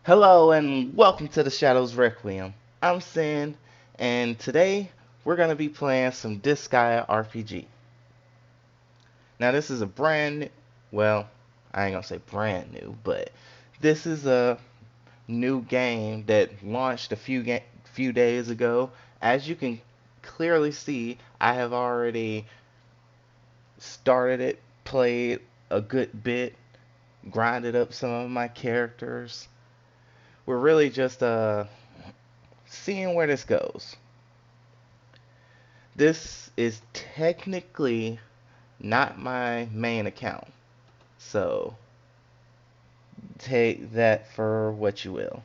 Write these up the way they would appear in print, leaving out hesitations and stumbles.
Hello and welcome to the Shadows Requiem. I'm Sin, and today we're going to be playing some Disgaea RPG. Now this is a well, I ain't going to say brand new, but this is a new game that launched a few days ago. As you can clearly see, I have already started it, played a good bit, grinded up some of my characters. We're really just seeing where this goes. This is technically not my main account, so take that for what you will.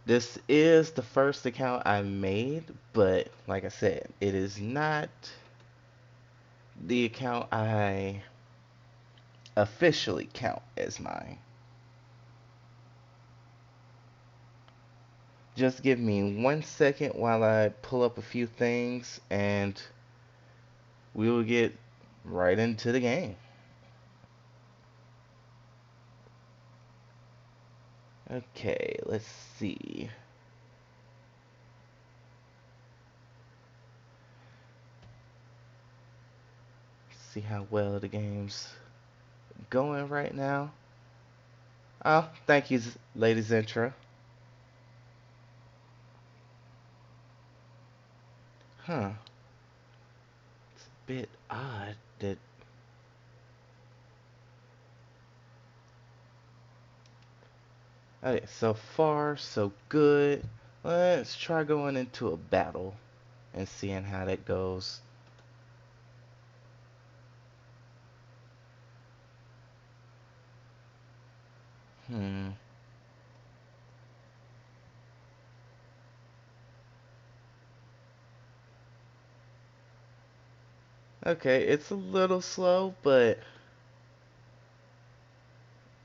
This is the first account I made, but like I said, it is not the account I officially count as mine. Just give me 1 second while I pull up a few things and we will get right into the game. Okay, let's see. See how well the game's going right now. Oh, thank you, ladies intro. Huh. It's a bit odd that. Okay, so far, so good. Let's try going into a battle and seeing how that goes. Hmm. Okay, it's a little slow, but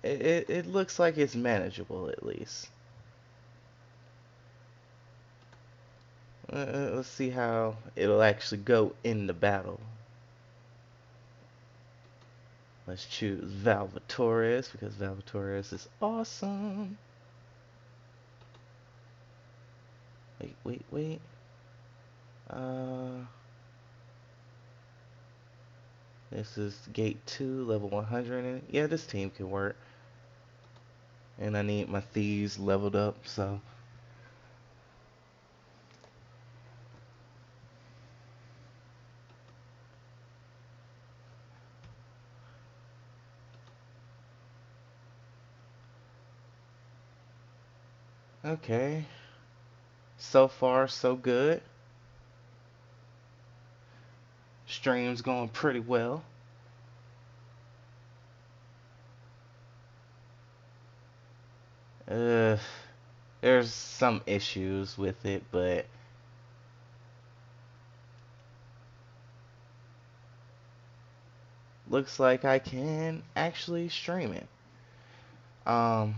it looks like it's manageable at least. Let's see how it'll actually go in the battle. Let's choose Valvatores because Valvatores is awesome. Wait. Uh, this is gate 2, level 100. And yeah, this team can work. And I need my thieves leveled up, so. Okay. So far, so good. Stream's going pretty well. Uh, there's some issues with it, but looks like I can actually stream it. Um,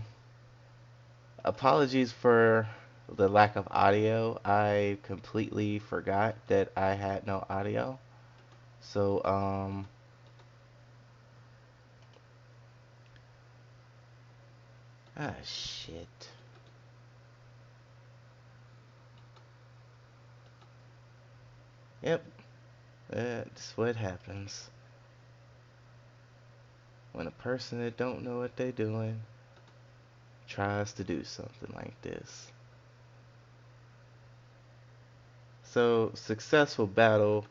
Apologies for the lack of audio. I completely forgot that I had no audio. So, shit. Yep, that's what happens when a person that don't know what they're doing tries to do something like this. So, successful battle.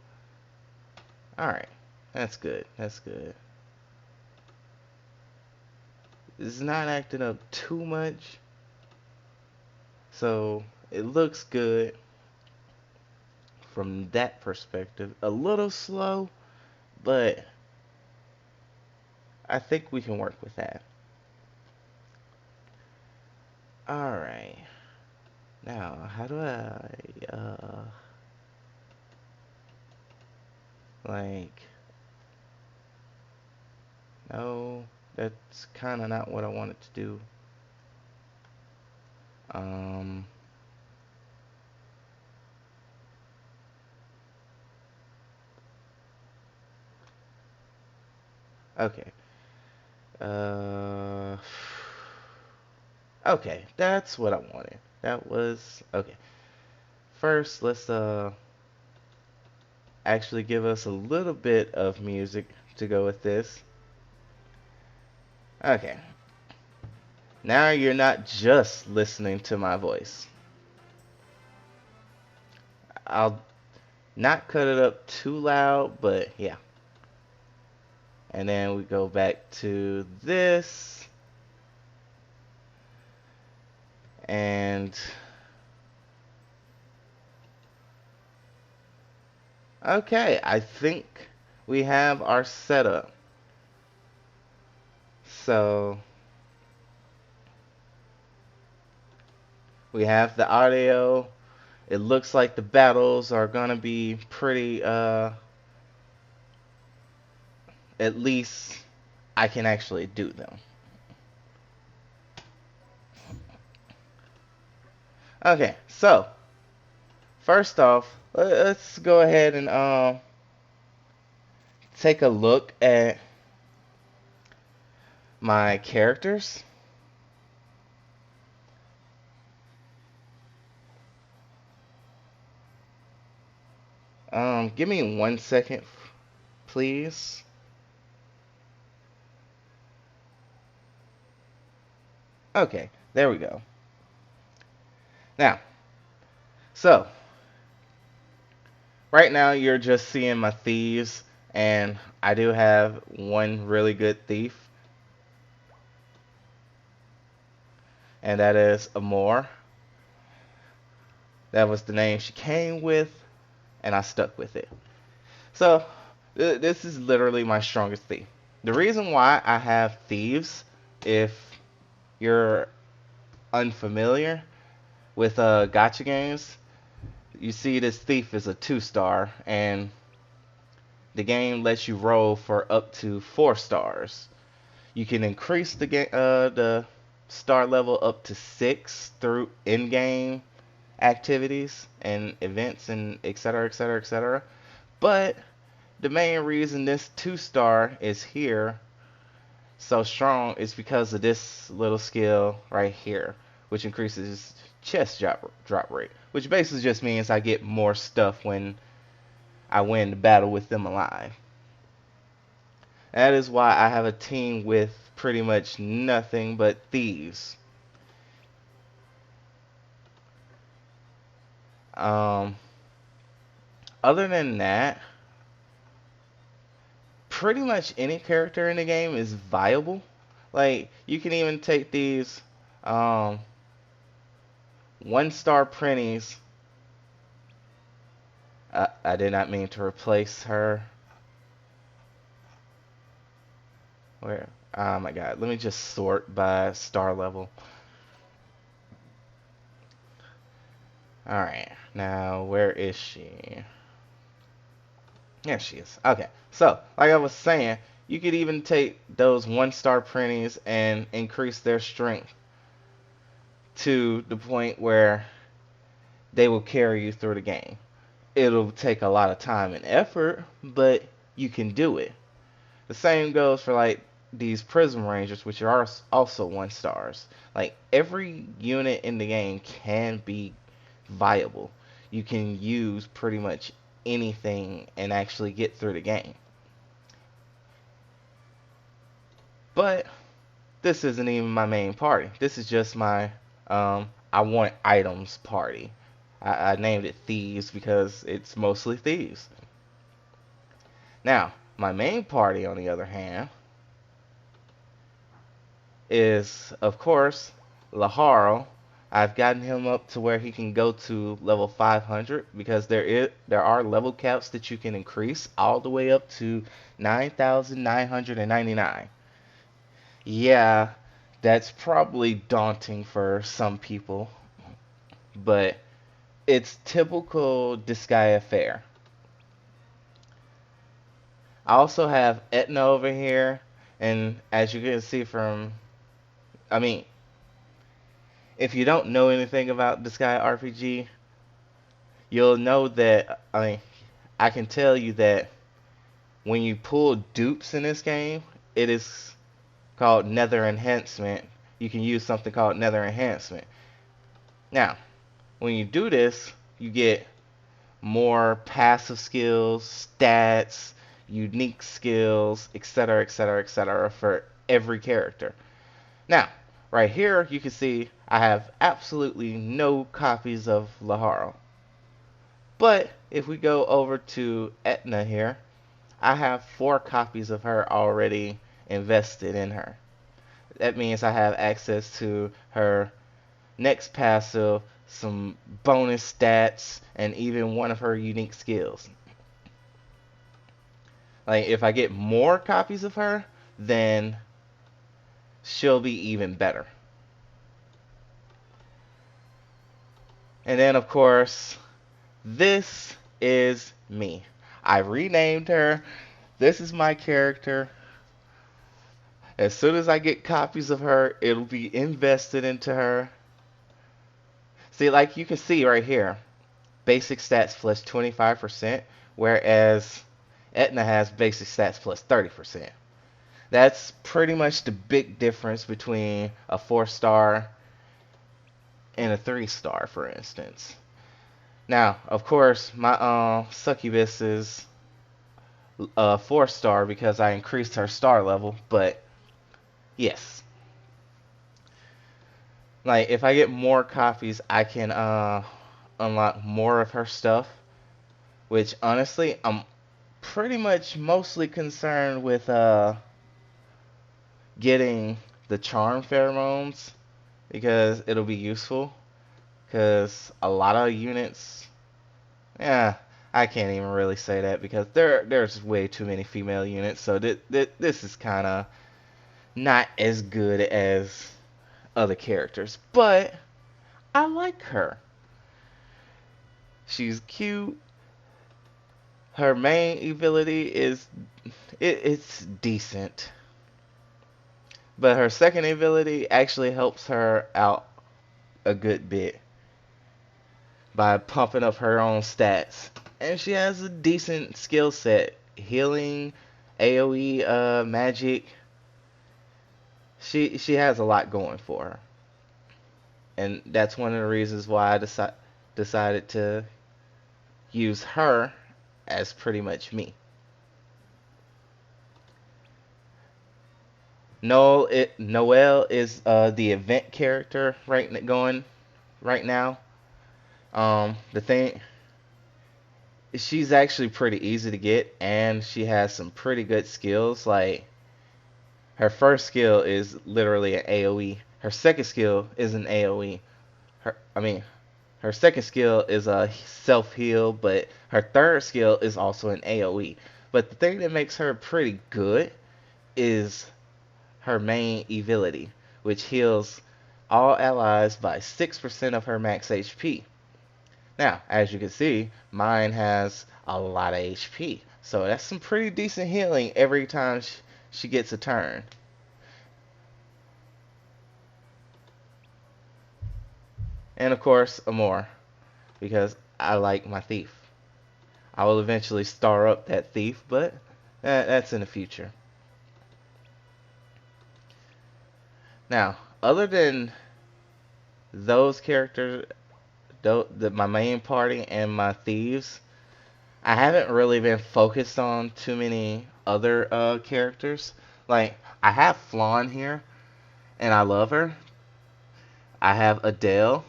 Alright, that's good. That's good. It's not acting up too much. So, it looks good from that perspective. A little slow, but I think we can work with that. Alright. Now, how do like, no, that's kind of not what I wanted to do. Um, Okay. Uh, okay, that's what I wanted. That was okay. First, let's actually give us a little bit of music to go with this. Okay. Now you're not just listening to my voice. I'll not cut it up too loud, but yeah. And then we go back to this. And okay, I think we have our setup. So we have the audio. It looks like the battles are gonna be pretty at least I can actually do them. Okay, so first off, let's go ahead and take a look at my characters. Give me 1 second, please. Okay, there we go. Now, so right now you're just seeing my thieves, and I do have one really good thief, and that is Amore. That was the name she came with, and I stuck with it. So, this is literally my strongest thief. The reason why I have thieves, if you're unfamiliar with gacha games, you see this thief is a 2-star, and the game lets you roll for up to 4 stars. You can increase the star level up to 6 through in-game activities and events and etc. etc. etc. But the main reason this 2-star is here so strong is because of this little skill right here, which increases chest drop rate, which basically just means I get more stuff when I win the battle with them alive. That is why I have a team with pretty much nothing but thieves. Um, Other than that, pretty much any character in the game is viable. Like, you can even take these 1-star printies. I did not mean to replace her. Where? Oh my god. Let me just sort by star level. Alright. Now, where is she? There she is. Okay. So, like I was saying, you could even take those 1-star printies and increase their strength to the point where they will carry you through the game. It'll take a lot of time and effort, but you can do it. The same goes for like these Prism Rangers, which are also 1-stars. Like, every unit in the game can be viable. You can use pretty much anything and actually get through the game. But this isn't even my main party. This is just my I want items party. I named it Thieves because it's mostly thieves. Now, my main party, on the other hand, is, of course, Laharo. I've gotten him up to where he can go to level 500 because there are level caps that you can increase all the way up to 9,999. Yeah, that's probably daunting for some people, but it's typical Disgaea fare. I also have Etna over here, and as you can see from, I mean, if you don't know anything about Disgaea RPG, you'll know that, I mean, I can tell you that when you pull dupes in this game, it is called Nether Enhancement. You can use something called Nether Enhancement. Now, when you do this, you get more passive skills, stats, unique skills, etc., etc., etc. for every character. Now, right here, you can see I have absolutely no copies of Laharo. But if we go over to Etna here, I have 4 copies of her already invested in her. That means I have access to her next passive, some bonus stats, and even one of her unique skills. Like, if I get more copies of her, then she'll be even better. And then, of course, this is me. I renamed her. This is my character. As soon as I get copies of her, it'll be invested into her. See, like you can see right here, basic stats plus 25%, whereas Etna has basic stats plus 30%. That's pretty much the big difference between a 4-star and a 3-star, for instance. Now, of course, my succubus is a 4-star because I increased her star level, but yes. Like, if I get more copies, I can unlock more of her stuff, which honestly, I'm pretty much mostly concerned with getting the charm pheromones because it'll be useful. Because a lot of units, yeah, I can't even really say that because there's way too many female units. So this is kind of not as good as other characters, but I like her. She's cute. Her main ability is it's decent, but her second ability actually helps her out a good bit by pumping up her own stats. And she has a decent skill set. Healing, AoE, magic. She has a lot going for her. And that's one of the reasons why I decided to use her as pretty much me. Noelle is the event character going right now. The thing, she's actually pretty easy to get, and she has some pretty good skills. Like, her first skill is literally an AoE. Her second skill is an AoE. Her second skill is a self heal, but her third skill is also an AoE. But the thing that makes her pretty good is her main ability, which heals all allies by 6% of her max HP. Now, as you can see, mine has a lot of HP. So that's some pretty decent healing every time she gets a turn. And of course, Amor, because I like my thief. I will eventually star up that thief, but that's in the future. Now, other than those characters, my main party and my thieves, I haven't really been focused on too many other characters. Like, I have Flan here, and I love her. I have Adele.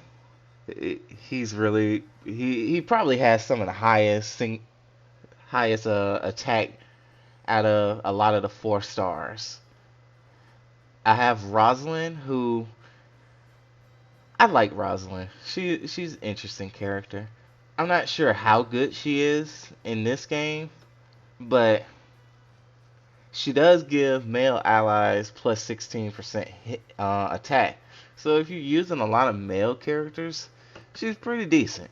He's really he probably has some of the highest attack out of a lot of the 4-stars. I have Rosalind, who I like Rosalind. She's an interesting character. I'm not sure how good she is in this game, but she does give male allies plus 16% attack. So if you're using a lot of male characters, she's pretty decent.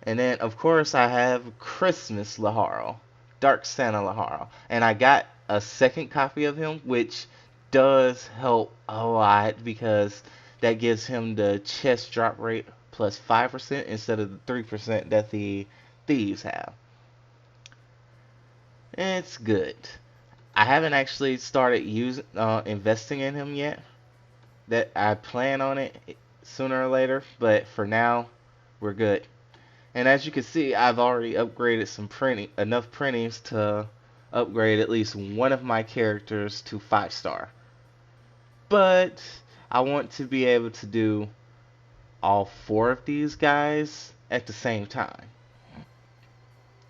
And then, of course, I have Christmas Laharo, Dark Santa Laharo. And I got a second copy of him, which does help a lot because that gives him the chest drop rate plus 5% instead of the 3% that the thieves have. It's good. I haven't actually started using investing in him yet. That I plan on it sooner or later, but for now, we're good. And as you can see, I've already upgraded enough printings to upgrade at least one of my characters to 5-star. But I want to be able to do all four of these guys at the same time.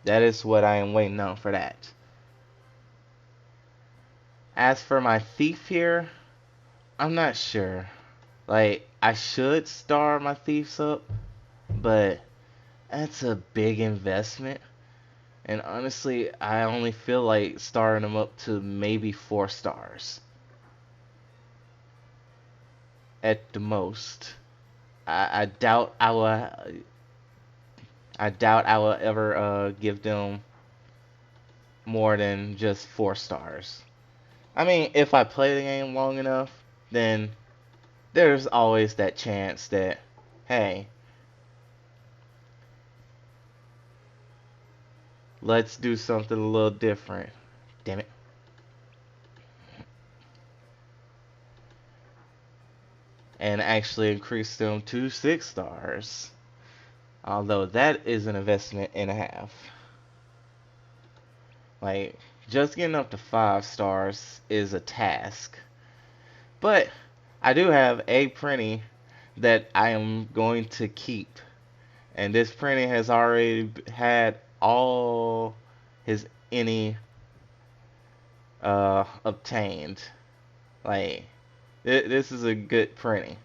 That is what I am waiting on for that. As for my thief here, I'm not sure. Like, I should star my thieves up, but that's a big investment. And honestly, I only feel like starring them up to maybe 4 stars at the most. I doubt I will. I doubt I will ever give them more than just 4 stars. I mean, if I play the game long enough, then there's always that chance that, hey, let's do something a little different. Damn it. And actually increase them to 6 stars. Although that is an investment and a half. Like, just getting up to 5 stars is a task. But I do have a printing that I am going to keep. And this printing has already had all his any obtained. Like, this is a good printing.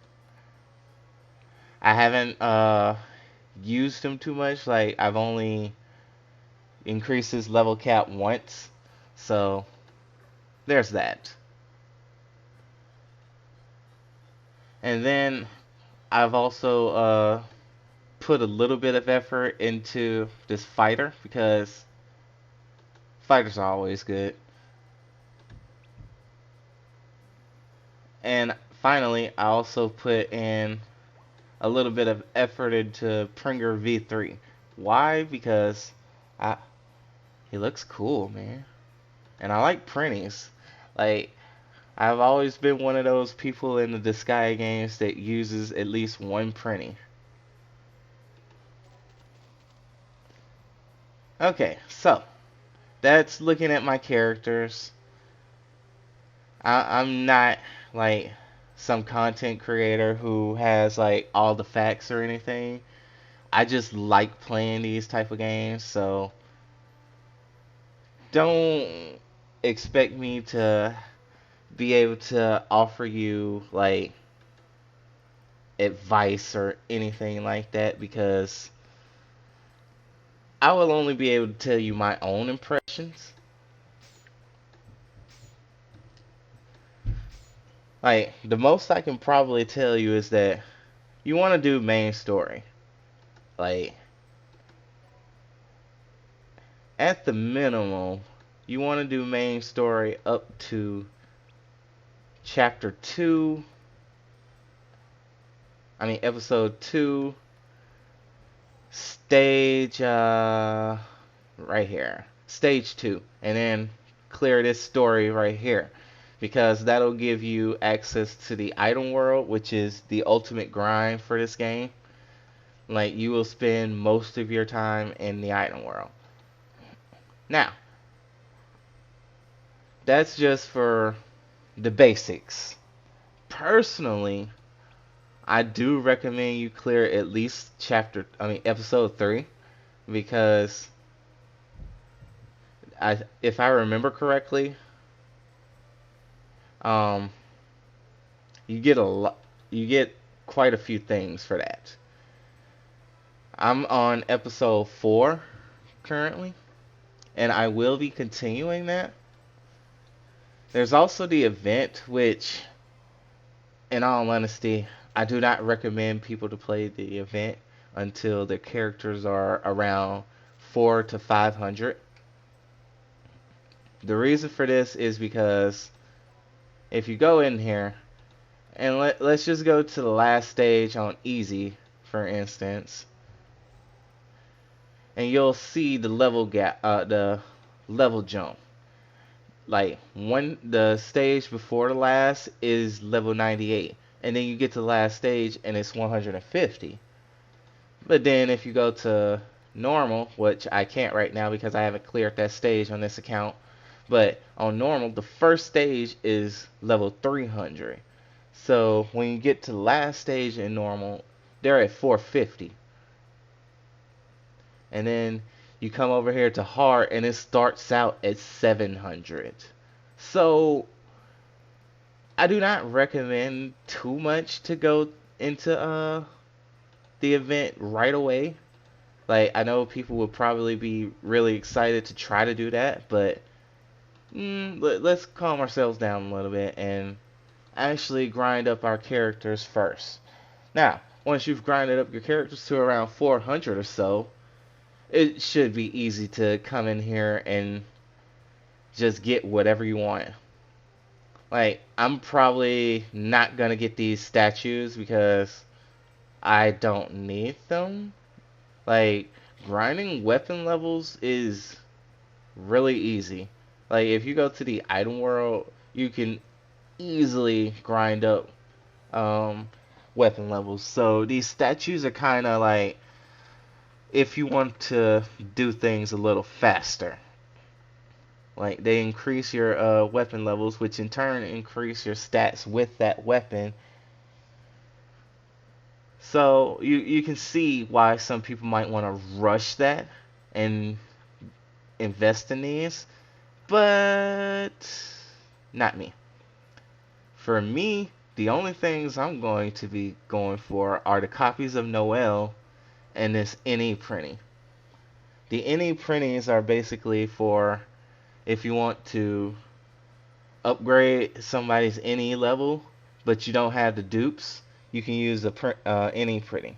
I haven't used him too much. Like, I've only increased his level cap once. So, there's that. And then I've also put a little bit of effort into this fighter because fighters are always good. And finally, I also put in a little bit of effort into Pringer V3. Why? Because I, he looks cool, man. And I like printings. Like, I've always been one of those people in the Disgaea games that uses at least one printing. Okay, so that's looking at my characters. I'm not like some content creator who has like all the facts or anything. I just like playing these type of games, so don't expect me to be able to offer you like advice or anything like that because I will only be able to tell you my own impressions. Like, the most I can probably tell you is that you want to do main story. Like, at the minimum, you want to do main story up to chapter 2. I mean, episode 2, stage, right here. Stage 2. And then clear this story right here. Because that'll give you access to the item world, which is the ultimate grind for this game. Like, you will spend most of your time in the item world. Now, that's just for the basics. Personally, I do recommend you clear at least episode 3, because if I remember correctly, um, you get quite a few things for that. I'm on episode 4 currently, and I will be continuing that. There's also the event, which, in all honesty, I do not recommend people to play the event until their characters are around 4 to 500. The reason for this is because if you go in here, and let's just go to the last stage on easy, for instance, and you'll see the level level jump. Like the stage before the last is level 98, and then you get to the last stage and it's 150. But then if you go to normal, which I can't right now because I haven't cleared that stage on this account, but on normal, the first stage is level 300. So when you get to the last stage in normal, they're at 450. And then you come over here to hard and it starts out at 700. So I do not recommend too much to go into the event right away. Like, I know people would probably be really excited to try to do that, but let's calm ourselves down a little bit and actually grind up our characters first. Now, once you've grinded up your characters to around 400 or so, it should be easy to come in here and just get whatever you want. Like, I'm probably not gonna get these statues because I don't need them. Like, grinding weapon levels is really easy. Like, if you go to the item world, you can easily grind up um, weapon levels. So these statues are kind of like if you want to do things a little faster. Like, they increase your weapon levels, which in turn increase your stats with that weapon. So you can see why some people might want to rush that and invest in these, but not me. For me, the only things I'm going to be going for are the copies of Noel and this NE printing. The NE printings are basically for if you want to upgrade somebody's NE level, but you don't have the dupes, you can use the NE printing.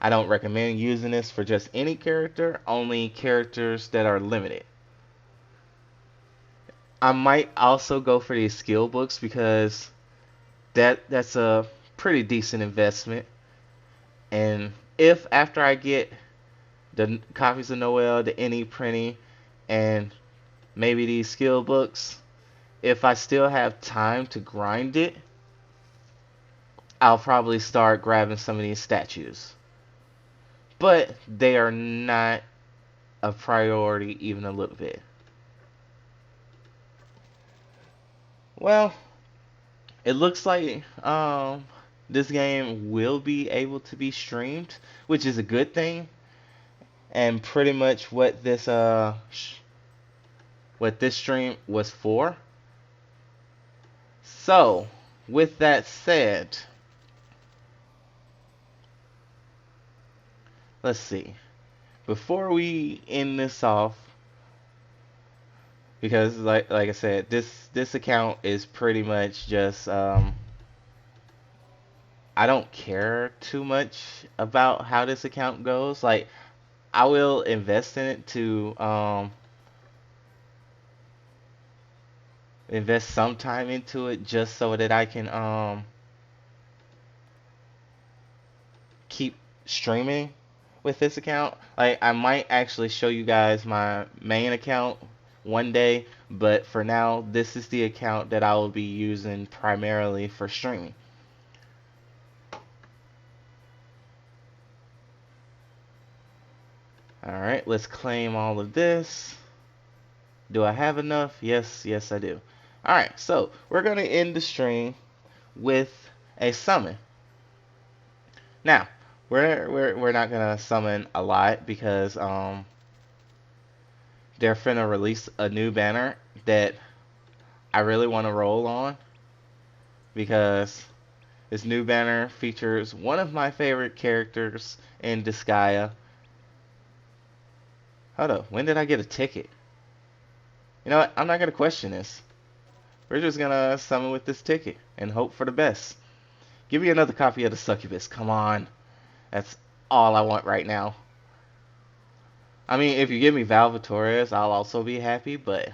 I don't recommend using this for just any character, only characters that are limited. I might also go for these skill books because that's a pretty decent investment. And if after I get the copies of Noel, the NE printing, and maybe these skill books, if I still have time to grind it, I'll probably start grabbing some of these statues. But they are not a priority even a little bit. Well, it looks like this game will be able to be streamed, which is a good thing. And pretty much what this stream was for. So, with that said, let's see. Before we end this off, because like I said, this account is pretty much just I don't care too much about how this account goes. Like, I will invest in it to invest some time into it just so that I can keep streaming with this account. Like, I might actually show you guys my main account one day, but for now, this is the account that I will be using primarily for streaming. Alright, let's claim all of this. Do I have enough? Yes, yes I do. Alright, so we're going to end the stream with a summon. Now, we're not going to summon a lot because they're finna release a new banner that I really want to roll on, because this new banner features one of my favorite characters in Disgaea. Hold up, when did I get a ticket? You know what? I'm not going to question this. We're just going to summon with this ticket and hope for the best. Give me another copy of the Succubus. Come on. That's all I want right now. I mean, if you give me Valvatorius, I'll also be happy, but...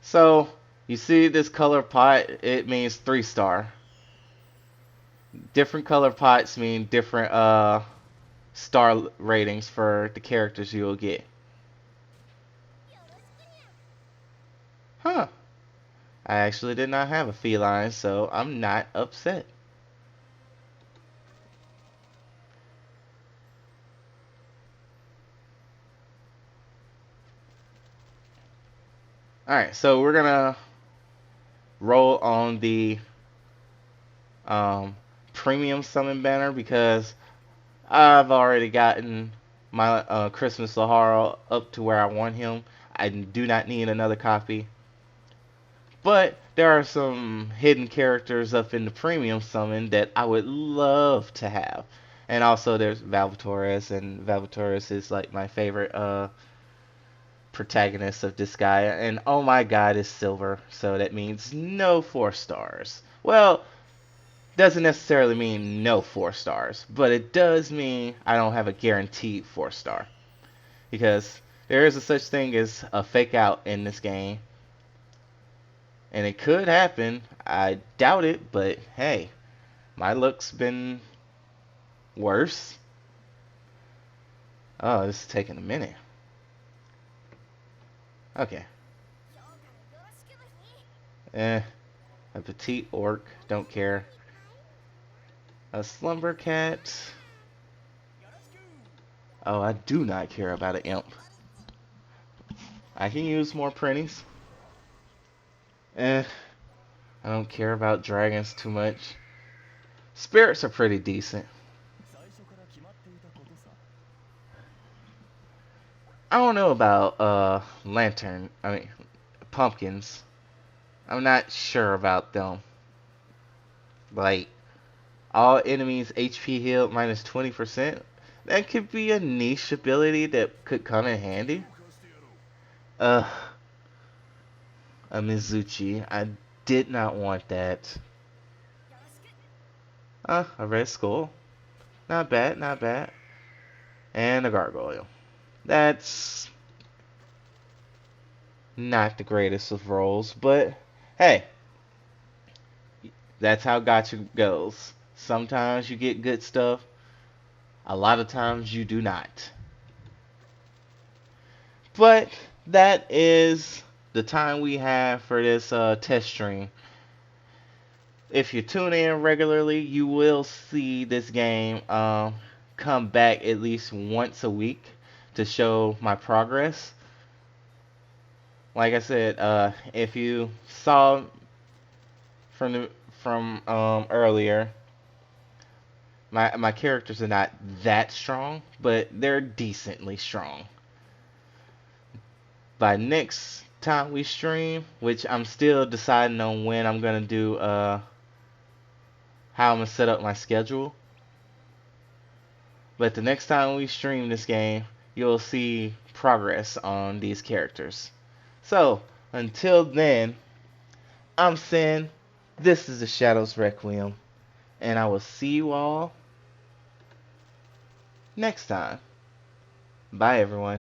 So, you see this color pot? It means 3-star. Different color pots mean different star ratings for the characters you'll get. Huh. I actually did not have a feline, so I'm not upset. Alright, so we're gonna roll on the um, premium summon banner because I've already gotten my Christmas Sahara up to where I want him. I do not need another copy. But there are some hidden characters up in the premium summon that I would love to have. And also there's Valvatores, and Valvatores is like my favorite protagonist of Disgaea. And oh my god, is silver, so that means no 4 stars. Well, doesn't necessarily mean no 4 stars, but it does mean I don't have a guaranteed 4 star. Because there is a such thing as a fake out in this game. And it could happen. I doubt it, but hey, my luck's been worse. Oh, this is taking a minute. Okay. A petite orc, don't care. A slumber cat. Oh, I do not care about an imp. I can use more printies. I don't care about dragons too much. Spirits are pretty decent. I don't know about pumpkins. I'm not sure about them. Like, all enemies HP healed minus 20%. That could be a niche ability that could come in handy. A Mizuchi. I did not want that. A red skull. Not bad, not bad. And a gargoyle. That's not the greatest of rolls, but hey, that's how gacha goes. Sometimes you get good stuff, a lot of times you do not. But that is the time we have for this test stream. If you tune in regularly, you will see this game come back at least once a week to show my progress. Like I said, if you saw from earlier, my characters are not that strong, but they're decently strong. By next time we stream, which I'm still deciding on when I'm gonna do how I'm gonna set up my schedule. But the next time we stream this game, you'll see progress on these characters. So, until then, I'm Sin, this is the Shadows Requiem, and I will see you all next time. Bye, everyone.